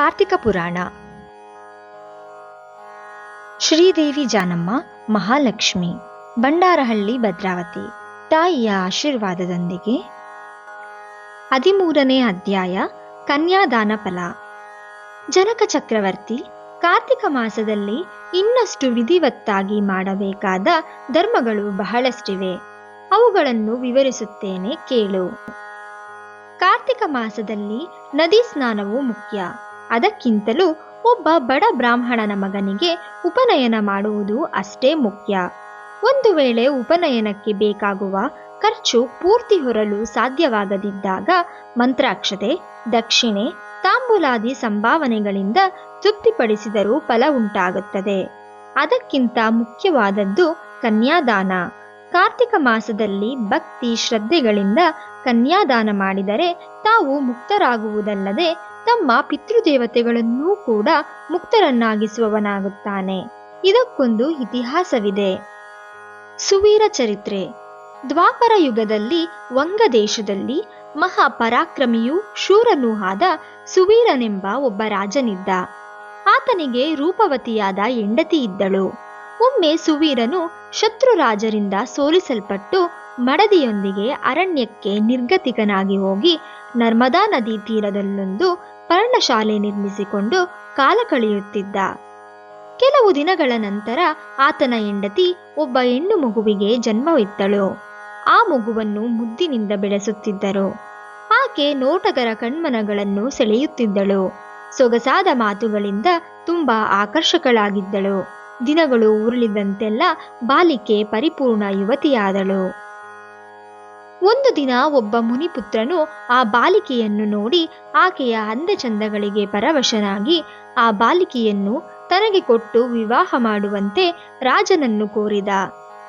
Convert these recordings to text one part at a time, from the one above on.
ಕಾರ್ತಿಕ ಪುರಾಣ. ಶ್ರೀದೇವಿ ಜಾನಮ್ಮ ಮಹಾಲಕ್ಷ್ಮಿ, ಬಂಡಾರಹಳ್ಳಿ ಭದ್ರಾವತಿ ತಾಯಿಯ ಆಶೀರ್ವಾದದೊಂದಿಗೆ 13ನೇ ಅಧ್ಯಾಯ. ಕನ್ಯಾದಾನ ಫಲ. ಜನಕ ಚಕ್ರವರ್ತಿ, ಕಾರ್ತಿಕ ಮಾಸದಲ್ಲಿ ಇನ್ನಷ್ಟು ವಿಧಿವತ್ತಾಗಿ ಮಾಡಬೇಕಾದ ಧರ್ಮಗಳು ಬಹಳಷ್ಟಿವೆ. ಅವುಗಳನ್ನು ವಿವರಿಸುತ್ತೇನೆ, ಕೇಳು. ಕಾರ್ತಿಕ ಮಾಸದಲ್ಲಿ ನದಿ ಸ್ನಾನವು ಮುಖ್ಯ. ಅದಕ್ಕಿಂತಲೂ ಒಬ್ಬ ಬಡ ಬ್ರಾಹ್ಮಣನ ಮಗನಿಗೆ ಉಪನಯನ ಮಾಡುವುದು ಅಷ್ಟೇ ಮುಖ್ಯ. ಒಂದು ವೇಳೆ ಉಪನಯನಕ್ಕೆ ಬೇಕಾಗುವ ಖರ್ಚು ಪೂರ್ತಿ ಹೊರಲು ಸಾಧ್ಯವಾಗದಿದ್ದಾಗ ಮಂತ್ರಾಕ್ಷತೆ, ದಕ್ಷಿಣೆ, ತಾಂಬೂಲಾದಿ ಸಂಭಾವನೆಗಳಿಂದ ತೃಪ್ತಿಪಡಿಸಿದರೂ ಫಲ ಉಂಟಾಗುತ್ತದೆ. ಅದಕ್ಕಿಂತ ಮುಖ್ಯವಾದದ್ದು ಕನ್ಯಾದಾನ. ಕಾರ್ತಿಕ ಮಾಸದಲ್ಲಿ ಭಕ್ತಿ ಶ್ರದ್ಧೆಗಳಿಂದ ಕನ್ಯಾದಾನ ಮಾಡಿದರೆ ತಾವು ಮುಕ್ತರಾಗುವುದಲ್ಲದೆ ತಮ್ಮ ಪಿತೃದೇವತೆಗಳನ್ನೂ ಕೂಡ ಮುಕ್ತರನ್ನಾಗಿಸುವವನಾಗುತ್ತಾನೆ. ಇದಕ್ಕೊಂದು ಇತಿಹಾಸವಿದೆ. ಸುವೀರ ಚರಿತ್ರೆ. ದ್ವಾಪರ ಯುಗದಲ್ಲಿ ವಂಗ ದೇಶದಲ್ಲಿ ಮಹಾಪರಾಕ್ರಮಿಯೂ ಶೂರನೂ ಆದ ಸುವೀರನೆಂಬ ಒಬ್ಬ ರಾಜನಿದ್ದ. ಆತನಿಗೆ ರೂಪವತಿಯಾದ ಹೆಂಡತಿ ಇದ್ದಳು. ಒಮ್ಮೆ ಸುವೀರನು ಶತ್ರುರಾಜರಿಂದ ಸೋಲಿಸಲ್ಪಟ್ಟು ಮಡದಿಯೊಂದಿಗೆ ಅರಣ್ಯಕ್ಕೆ ನಿರ್ಗತಿಕನಾಗಿ ಹೋಗಿ ನರ್ಮದಾ ನದಿ ತೀರದಲ್ಲೊಂದು ಪರ್ಣಶಾಲೆ ನಿರ್ಮಿಸಿಕೊಂಡು ಕಾಲ ಕಳೆಯುತ್ತಿದ್ದ. ಕೆಲವು ದಿನಗಳ ನಂತರ ಆತನ ಹೆಂಡತಿ ಒಬ್ಬ ಹೆಣ್ಣು ಮಗುವಿಗೆ ಜನ್ಮವಿತ್ತಳು. ಆ ಮಗುವನ್ನು ಮುದ್ದಿನಿಂದ ಬೆಳೆಸುತ್ತಿದ್ದರು. ಆಕೆ ನೋಟಗರ ಕಣ್ಮನಗಳನ್ನು ಸೆಳೆಯುತ್ತಿದ್ದಳು. ಸೊಗಸಾದ ಮಾತುಗಳಿಂದ ತುಂಬಾ ಆಕರ್ಷಕಳಾಗಿದ್ದಳು. ದಿನಗಳು ಉರುಳಿದಂತೆಲ್ಲ ಬಾಲಿಕೆ ಪರಿಪೂರ್ಣ ಯುವತಿಯಾದಳು. ಒಂದು ದಿನ ಒಬ್ಬ ಮುನಿಪುತ್ರನು ಆ ಬಾಲಿಕೆಯನ್ನು ನೋಡಿ ಆಕೆಯ ಅಂದಚಂದಗಳಿಗೆ ಪರವಶನಾಗಿ ಆ ಬಾಲಿಕೆಯನ್ನು ತನಗೆ ಕೊಟ್ಟು ವಿವಾಹ ಮಾಡುವಂತೆ ರಾಜನನ್ನು ಕೋರಿದ.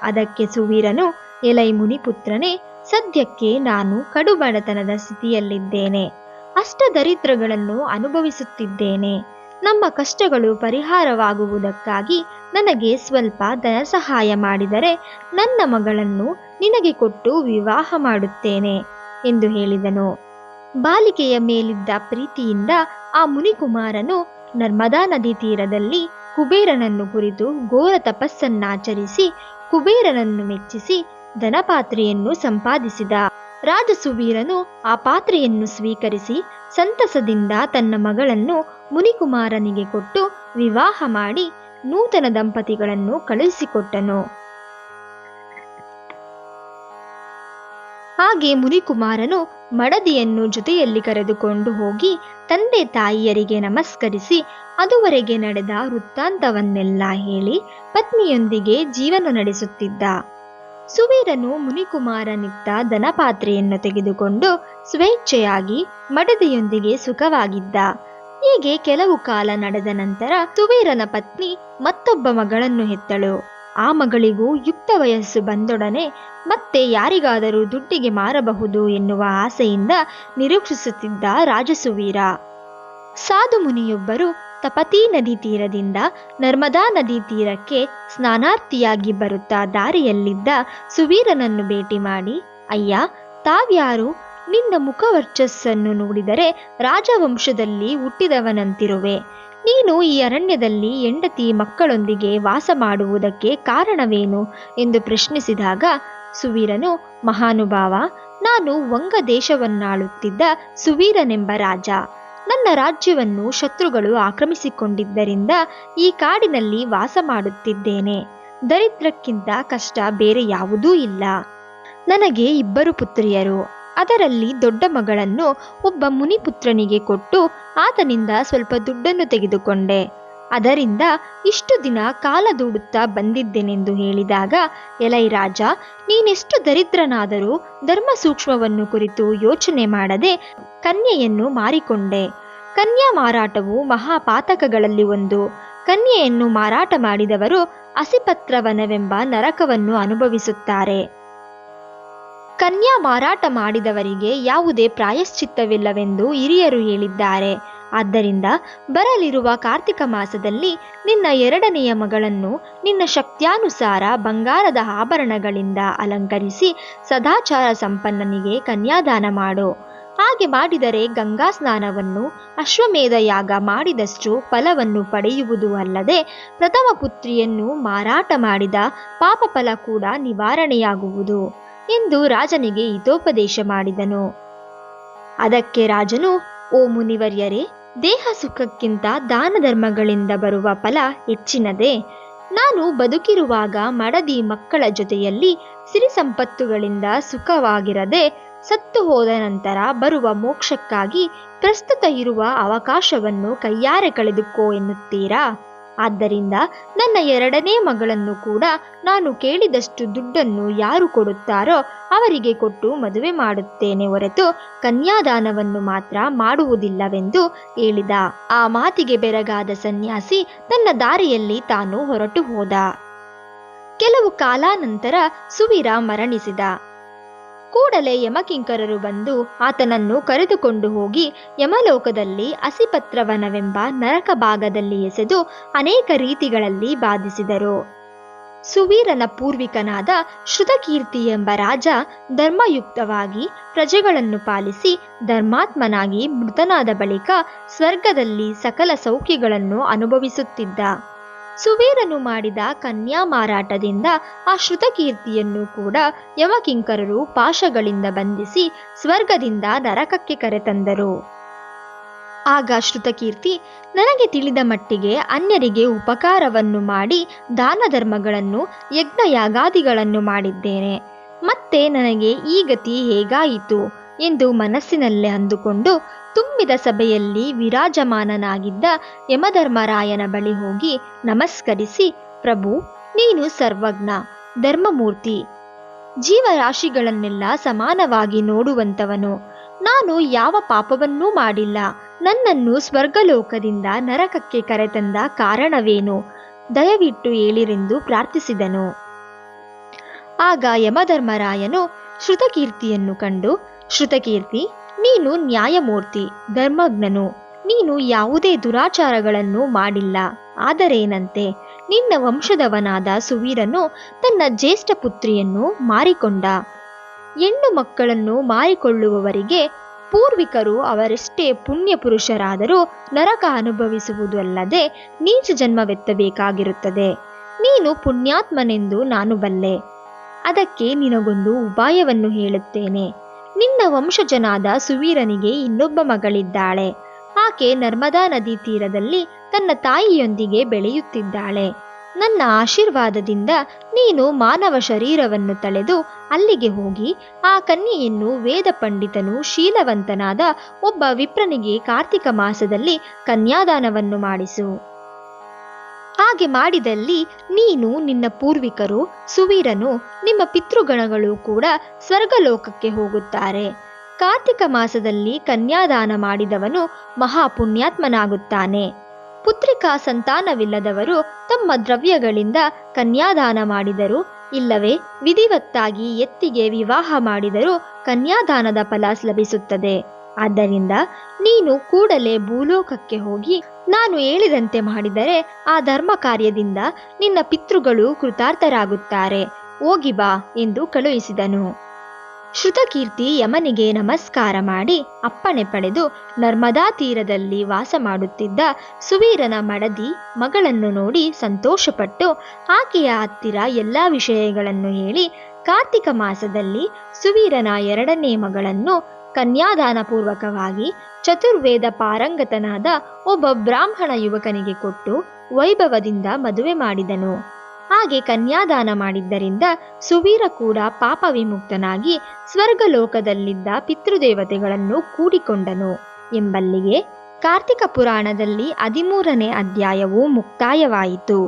ಅದಕ್ಕೆ ಸುವೀರನು, ಎಲೈ ಮುನಿಪುತ್ರನೇ, ಸದ್ಯಕ್ಕೆ ನಾನು ಕಡುಬಡತನದ ಸ್ಥಿತಿಯಲ್ಲಿದ್ದೇನೆ. ಅಷ್ಟದರಿದ್ರಗಳನ್ನು ಅನುಭವಿಸುತ್ತಿದ್ದೇನೆ. ನಮ್ಮ ಕಷ್ಟಗಳು ಪರಿಹಾರವಾಗುವುದಕ್ಕಾಗಿ ನನಗೆ ಸ್ವಲ್ಪ ಧನ ಸಹಾಯ ಮಾಡಿದರೆ ನನ್ನ ಮಗಳನ್ನು ನಿನಗೆ ಕೊಟ್ಟು ವಿವಾಹ ಮಾಡುತ್ತೇನೆ ಎಂದು ಹೇಳಿದನು. ಬಾಲಿಕೆಯ ಮೇಲಿದ್ದ ಪ್ರೀತಿಯಿಂದ ಆ ಮುನಿಕುಮಾರನು ನರ್ಮದಾ ನದಿ ತೀರದಲ್ಲಿ ಕುಬೇರನನ್ನು ಕುರಿತು ಘೋರ ತಪಸ್ಸನ್ನಾಚರಿಸಿ ಕುಬೇರನನ್ನು ಮೆಚ್ಚಿಸಿ ಧನಪಾತ್ರೆಯನ್ನು ಸಂಪಾದಿಸಿದ. ರಾಜ ಸುವೀರನು ಆ ಪಾತ್ರೆಯನ್ನು ಸ್ವೀಕರಿಸಿ ಸಂತಸದಿಂದ ತನ್ನ ಮಗಳನ್ನು ಮುನಿಕುಮಾರನಿಗೆ ಕೊಟ್ಟು ವಿವಾಹ ಮಾಡಿ ನೂತನ ದಂಪತಿಗಳನ್ನು ಕಳುಹಿಸಿಕೊಟ್ಟನು. ಹಾಗೆ ಮುನಿಕುಮಾರನು ಮಡದಿಯನ್ನು ಜೊತೆಯಲ್ಲಿ ಕರೆದುಕೊಂಡು ಹೋಗಿ ತಂದೆ ತಾಯಿಯರಿಗೆ ನಮಸ್ಕರಿಸಿ ಅದುವರೆಗೆ ನಡೆದ ವೃತ್ತಾಂತವನ್ನೆಲ್ಲ ಹೇಳಿ ಪತ್ನಿಯೊಂದಿಗೆ ಜೀವನ ನಡೆಸುತ್ತಿದ್ದ. ಸುವೀರನು ಮುನಿಕುಮಾರನಿತ್ತ ಧನಪಾತ್ರೆಯನ್ನು ತೆಗೆದುಕೊಂಡು ಸ್ವೇಚ್ಛೆಯಾಗಿ ಮಡದಿಯೊಂದಿಗೆ ಸುಖವಾಗಿದ್ದ. ಹೀಗೆ ಕೆಲವು ಕಾಲ ನಡೆದ ನಂತರ ಸುವೀರನ ಪತ್ನಿ ಮತ್ತೊಬ್ಬ ಮಗಳನ್ನು ಹೆತ್ತಳು. ಆ ಮಗಳಿಗೂ ಯುಕ್ತ ವಯಸ್ಸು ಬಂದೊಡನೆ ಮತ್ತೆ ಯಾರಿಗಾದರೂ ದುಡ್ಡಿಗೆ ಮಾರಬಹುದು ಎನ್ನುವ ಆಸೆಯಿಂದ ನಿರೀಕ್ಷಿಸುತ್ತಿದ್ದ ರಾಜಸುವೀರ. ಸಾಧು ಮುನಿಯೊಬ್ಬರು ತಪತಿ ನದಿ ತೀರದಿಂದ ನರ್ಮದಾ ನದಿ ತೀರಕ್ಕೆ ಸ್ನಾನಾರ್ಥಿಯಾಗಿ ಬರುತ್ತಾ ದಾರಿಯಲ್ಲಿದ್ದ ಸುವೀರನನ್ನು ಭೇಟಿ ಮಾಡಿ, ಅಯ್ಯ, ತಾವ್ಯಾರು? ನಿನ್ನ ಮುಖವರ್ಚಸ್ಸನ್ನು ನೋಡಿದರೆ ರಾಜವಂಶದಲ್ಲಿ ಹುಟ್ಟಿದವನಂತಿರುವೆ. ನೀನು ಈ ಅರಣ್ಯದಲ್ಲಿ ಹೆಂಡತಿ ಮಕ್ಕಳೊಂದಿಗೆ ವಾಸ ಮಾಡುವುದಕ್ಕೆ ಕಾರಣವೇನು ಎಂದು ಪ್ರಶ್ನಿಸಿದಾಗ ಸುವೀರನು, ಮಹಾನುಭಾವ, ನಾನು ವಂಗ ದೇಶವನ್ನಾಳುತ್ತಿದ್ದ ಸುವೀರನೆಂಬ ರಾಜ. ನನ್ನ ರಾಜ್ಯವನ್ನು ಶತ್ರುಗಳು ಆಕ್ರಮಿಸಿಕೊಂಡಿದ್ದರಿಂದ ಈ ಕಾಡಿನಲ್ಲಿ ವಾಸ ಮಾಡುತ್ತಿದ್ದೇನೆ. ದರಿದ್ರಕ್ಕಿಂತ ಕಷ್ಟ ಬೇರೆ ಯಾವುದೂ ಇಲ್ಲ. ನನಗೆ 2 ಪುತ್ರಿಯರು. ಅದರಲ್ಲಿ ದೊಡ್ಡ ಮಗಳನ್ನು ಒಬ್ಬ ಮುನಿಪುತ್ರನಿಗೆ ಕೊಟ್ಟು ಆತನಿಂದ ಸ್ವಲ್ಪ ದುಡ್ಡನ್ನು ತೆಗೆದುಕೊಂಡೆ. ಅದರಿಂದ ಇಷ್ಟು ದಿನ ಕಾಲ ದೂಡುತ್ತಾ ಬಂದಿದ್ದೇನೆಂದು ಹೇಳಿದಾಗ, ಎಲೈ ರಾಜ, ನೀನೆಷ್ಟು ದರಿದ್ರನಾದರೂ ಧರ್ಮ ಸೂಕ್ಷ್ಮವನ್ನು ಕುರಿತು ಯೋಚನೆ ಮಾಡದೆ ಕನ್ಯೆಯನ್ನು ಮಾರಿಕೊಂಡೆ. ಕನ್ಯಾ ಮಾರಾಟವು ಮಹಾಪಾತಕಗಳಲ್ಲಿ ಒಂದು. ಕನ್ಯೆಯನ್ನು ಮಾರಾಟ ಮಾಡಿದವರು ಅಸಿಪತ್ರವನವೆಂಬ ನರಕವನ್ನು ಅನುಭವಿಸುತ್ತಾರೆ. ಕನ್ಯಾ ಮಾರಾಟ ಮಾಡಿದವರಿಗೆ ಯಾವುದೇ ಪ್ರಾಯಶ್ಚಿತ್ತವಿಲ್ಲವೆಂದು ಹಿರಿಯರು ಹೇಳಿದ್ದಾರೆ. ಆದ್ದರಿಂದ ಬರಲಿರುವ ಕಾರ್ತಿಕ ಮಾಸದಲ್ಲಿ ನಿನ್ನ 2ನೆಯ ಮಗಳನ್ನು ನಿನ್ನ ಶಕ್ತ್ಯಾನುಸಾರ ಬಂಗಾರದ ಆಭರಣಗಳಿಂದ ಅಲಂಕರಿಸಿ ಸದಾಚಾರ ಸಂಪನ್ನನಿಗೆ ಕನ್ಯಾದಾನ ಮಾಡು. ಹಾಗೆ ಮಾಡಿದರೆ ಗಂಗಾ ಸ್ನಾನವನ್ನು ಅಶ್ವಮೇಧ ಯಾಗ ಮಾಡಿದಷ್ಟು ಫಲವನ್ನು ಪಡೆಯುವುದು ಅಲ್ಲದೆ ಪ್ರಥಮ ಪುತ್ರಿಯನ್ನು ಮಾರಾಟ ಮಾಡಿದ ಪಾಪ ಫಲ ಕೂಡ ನಿವಾರಣೆಯಾಗುವುದು ಎಂದು ರಾಜನಿಗೆ ಹಿತೋಪದೇಶ ಮಾಡಿದನು. ಅದಕ್ಕೆ ರಾಜನು, ಓ ಮುನಿವರ್ಯರೇ, ದೇಹ ಸುಖಕ್ಕಿಂತ ದಾನ ಧರ್ಮಗಳಿಂದ ಬರುವ ಫಲ ಹೆಚ್ಚಿನದೇ. ನಾನು ಬದುಕಿರುವಾಗ ಮಡದಿ ಮಕ್ಕಳ ಜೊತೆಯಲ್ಲಿ ಸಿರಿ ಸಂಪತ್ತುಗಳಿಂದ ಸುಖವಾಗಿರದೆ ಸತ್ತು ಹೋದ ನಂತರ ಬರುವ ಮೋಕ್ಷಕ್ಕಾಗಿ ಪ್ರಸ್ತುತ ಇರುವ ಅವಕಾಶವನ್ನು ಕೈಯಾರೆ ಕಳೆದುಕೋ ಎನ್ನುತ್ತೀರಾ? ಆದ್ದರಿಂದ ನನ್ನ ಎರಡನೇ ಮಗಳನ್ನು ಕೂಡ ನಾನು ಕೇಳಿದಷ್ಟು ದುಡ್ಡನ್ನು ಯಾರು ಕೊಡುತ್ತಾರೋ ಅವರಿಗೆ ಕೊಟ್ಟು ಮದುವೆ ಮಾಡುತ್ತೇನೆ ಹೊರತು ಕನ್ಯಾದಾನವನ್ನು ಮಾತ್ರ ಮಾಡುವುದಿಲ್ಲವೆಂದು ಹೇಳಿದ. ಆ ಮಾತಿಗೆ ಬೆರಗಾದ ಸನ್ಯಾಸಿ ತನ್ನ ದಾರಿಯಲ್ಲಿ ತಾನು ಹೊರಟು ಹೋದ. ಕೆಲವು ಕಾಲಾನಂತರ ಸುವೀರ ಮರಣಿಸಿದ. ಕೂಡಲೇ ಯಮಕಿಂಕರರು ಬಂದು ಆತನನ್ನು ಕರೆದುಕೊಂಡು ಹೋಗಿ ಯಮಲೋಕದಲ್ಲಿ ಅಸಿಪತ್ರವನವೆಂಬ ನರಕ ಭಾಗದಲ್ಲಿ ಎಸೆದು ಅನೇಕ ರೀತಿಗಳಲ್ಲಿ ಬಾಧಿಸಿದರು. ಸುವೀರನ ಪೂರ್ವಿಕನಾದ ಶ್ರುತಕೀರ್ತಿ ಎಂಬ ರಾಜ ಧರ್ಮಯುಕ್ತವಾಗಿ ಪ್ರಜೆಗಳನ್ನು ಪಾಲಿಸಿ ಧರ್ಮಾತ್ಮನಾಗಿ ಮೃತನಾದ ಬಳಿಕ ಸ್ವರ್ಗದಲ್ಲಿ ಸಕಲ ಸೌಖ್ಯಗಳನ್ನು ಅನುಭವಿಸುತ್ತಿದ್ದ. ಸುವೀರನು ಮಾಡಿದ ಕನ್ಯಾ ಮಾರಾಟದಿಂದ ಆ ಶ್ರುತಕೀರ್ತಿಯನ್ನು ಕೂಡ ಯಮಕಿಂಕರರು ಪಾಶಗಳಿಂದ ಬಂಧಿಸಿ ಸ್ವರ್ಗದಿಂದ ನರಕಕ್ಕೆ ಕರೆತಂದರು. ಆಗ ಶ್ರುತಕೀರ್ತಿ, ನನಗೆ ತಿಳಿದ ಮಟ್ಟಿಗೆ ಅನ್ಯರಿಗೆ ಉಪಕಾರವನ್ನು ಮಾಡಿ ದಾನ ಧರ್ಮಗಳನ್ನು ಯಜ್ಞಯಾಗಾದಿಗಳನ್ನು ಮಾಡಿದ್ದೇನೆ. ಮತ್ತೆ ನನಗೆ ಈ ಗತಿ ಹೇಗಾಯಿತು ಎಂದು ಮನಸ್ಸಿನಲ್ಲೇ ಅಂದುಕೊಂಡು ತುಂಬಿದ ಸಭೆಯಲ್ಲಿ ವಿರಾಜಮಾನನಾಗಿದ್ದ ಯಮಧರ್ಮರಾಯನ ಬಳಿ ಹೋಗಿ ನಮಸ್ಕರಿಸಿ, ಪ್ರಭು, ನೀನು ಸರ್ವಜ್ಞ, ಧರ್ಮಮೂರ್ತಿ, ಜೀವರಾಶಿಗಳನ್ನೆಲ್ಲ ಸಮಾನವಾಗಿ ನೋಡುವಂತವನು. ನಾನು ಯಾವ ಪಾಪವನ್ನೂ ಮಾಡಿಲ್ಲ. ನನ್ನನ್ನು ಸ್ವರ್ಗಲೋಕದಿಂದ ನರಕಕ್ಕೆ ಕರೆತಂದ ಕಾರಣವೇನು? ದಯವಿಟ್ಟು ಹೇಳಿರೆಂದು ಪ್ರಾರ್ಥಿಸಿದನು. ಆಗ ಯಮಧರ್ಮರಾಯನು ಶ್ರುತಕೀರ್ತಿಯನ್ನು ಕಂಡು, ಶ್ರುತಕೀರ್ತಿ, ನೀನು ನ್ಯಾಯಮೂರ್ತಿ, ಧರ್ಮಜ್ಞನು. ನೀನು ಯಾವುದೇ ದುರಾಚಾರಗಳನ್ನು ಮಾಡಿಲ್ಲ. ಆದರೇನಂತೆ, ನಿನ್ನ ವಂಶದವನಾದ ಸುವೀರನು ತನ್ನ ಜ್ಯೇಷ್ಠ ಪುತ್ರಿಯನ್ನು ಮಾರಿಕೊಂಡ. ಹೆಣ್ಣು ಮಕ್ಕಳನ್ನು ಮಾರಿಕೊಳ್ಳುವವರಿಗೆ ಪೂರ್ವಿಕರು ಅವರೆಷ್ಟೇ ಪುಣ್ಯ ಪುರುಷರಾದರೂ ನರಕ ಅನುಭವಿಸುವುದು ಅಲ್ಲದೆ ನೀಚ ಜನ್ಮವೆತ್ತಬೇಕಾಗಿರುತ್ತದೆ. ನೀನು ಪುಣ್ಯಾತ್ಮನೆಂದು ನಾನು ಬಲ್ಲೆ. ಅದಕ್ಕೆ ನಿನಗೊಂದು ಉಪಾಯವನ್ನು ಹೇಳುತ್ತೇನೆ. ನಿನ್ನ ವಂಶಜನಾದ ಸುವೀರನಿಗೆ ಇನ್ನೊಬ್ಬ ಮಗಳಿದ್ದಾಳೆ. ಆಕೆ ನರ್ಮದಾ ನದಿ ತೀರದಲ್ಲಿ ತನ್ನ ತಾಯಿಯೊಂದಿಗೆ ಬೆಳೆಯುತ್ತಿದ್ದಾಳೆ. ನನ್ನ ಆಶೀರ್ವಾದದಿಂದ ನೀನು ಮಾನವ ಶರೀರವನ್ನು ತಳೆದು ಅಲ್ಲಿಗೆ ಹೋಗಿ ಆ ಕನ್ಯೆಯನ್ನು ವೇದ ಪಂಡಿತನು ಶೀಲವಂತನಾದ ಒಬ್ಬ ವಿಪ್ರನಿಗೆ ಕಾರ್ತಿಕ ಮಾಸದಲ್ಲಿ ಕನ್ಯಾದಾನವನ್ನು ಮಾಡಿಸು. ಹಾಗೆ ಮಾಡಿದಲ್ಲಿ ನೀನು, ನಿನ್ನ ಪೂರ್ವಿಕರು, ಸುವೀರನು, ನಿಮ್ಮ ಪಿತೃಗಣಗಳು ಕೂಡ ಸ್ವರ್ಗಲೋಕಕ್ಕೆ ಹೋಗುತ್ತಾರೆ. ಕಾರ್ತಿಕ ಮಾಸದಲ್ಲಿ ಕನ್ಯಾದಾನ ಮಾಡಿದವನು ಮಹಾಪುಣ್ಯಾತ್ಮನಾಗುತ್ತಾನೆ. ಪುತ್ರಿಕಾ ಸಂತಾನವಿಲ್ಲದವರು ತಮ್ಮ ದ್ರವ್ಯಗಳಿಂದ ಕನ್ಯಾದಾನ ಮಾಡಿದರು, ಇಲ್ಲವೇ ವಿಧಿವತ್ತಾಗಿ ಎತ್ತಿಗೆ ವಿವಾಹ ಮಾಡಿದರೂ ಕನ್ಯಾದಾನದ ಫಲ ಲಭಿಸುತ್ತದೆ. ಆದ್ದರಿಂದ ನೀನು ಕೂಡಲೇ ಭೂಲೋಕಕ್ಕೆ ಹೋಗಿ ನಾನು ಹೇಳಿದಂತೆ ಮಾಡಿದರೆ ಆ ಧರ್ಮ ಕಾರ್ಯದಿಂದ ನಿನ್ನ ಪಿತೃಗಳು ಕೃತಾರ್ಥರಾಗುತ್ತಾರೆ. ಹೋಗಿ ಬಾ ಎಂದು ಕಳುಹಿಸಿದನು. ಶ್ರುತಕೀರ್ತಿ ಯಮನಿಗೆ ನಮಸ್ಕಾರ ಮಾಡಿ ಅಪ್ಪಣೆ ಪಡೆದು ನರ್ಮದಾ ತೀರದಲ್ಲಿ ವಾಸ ಮಾಡುತ್ತಿದ್ದ ಸುವೀರನ ಮಡದಿ ಮಗಳನ್ನು ನೋಡಿ ಸಂತೋಷಪಟ್ಟು ಆಕೆಯ ಹತ್ತಿರ ಎಲ್ಲ ವಿಷಯಗಳನ್ನು ಹೇಳಿ ಕಾರ್ತಿಕ ಮಾಸದಲ್ಲಿ ಸುವೀರನ ಎರಡನೇ ಮಗಳನ್ನು ಕನ್ಯಾದಾನ ಪೂರ್ವಕವಾಗಿ ಚತುರ್ವೇದ ಪಾರಂಗತನಾದ ಒಬ್ಬ ಬ್ರಾಹ್ಮಣ ಯುವಕನಿಗೆ ಕೊಟ್ಟು ವೈಭವದಿಂದ ಮದುವೆ ಮಾಡಿದನು. ಹಾಗೆ ಕನ್ಯಾದಾನ ಮಾಡಿದ್ದರಿಂದ ಸುವೀರ ಕೂಡ ಪಾಪ ವಿಮುಕ್ತನಾಗಿ ಸ್ವರ್ಗಲೋಕದಲ್ಲಿದ್ದ ಪಿತೃದೇವತೆಗಳನ್ನು ಕೂಡಿಕೊಂಡನು ಎಂಬಲ್ಲಿಗೆ ಕಾರ್ತಿಕ ಪುರಾಣದಲ್ಲಿ 13ನೇ ಅಧ್ಯಾಯವು ಮುಕ್ತಾಯವಾಯಿತು.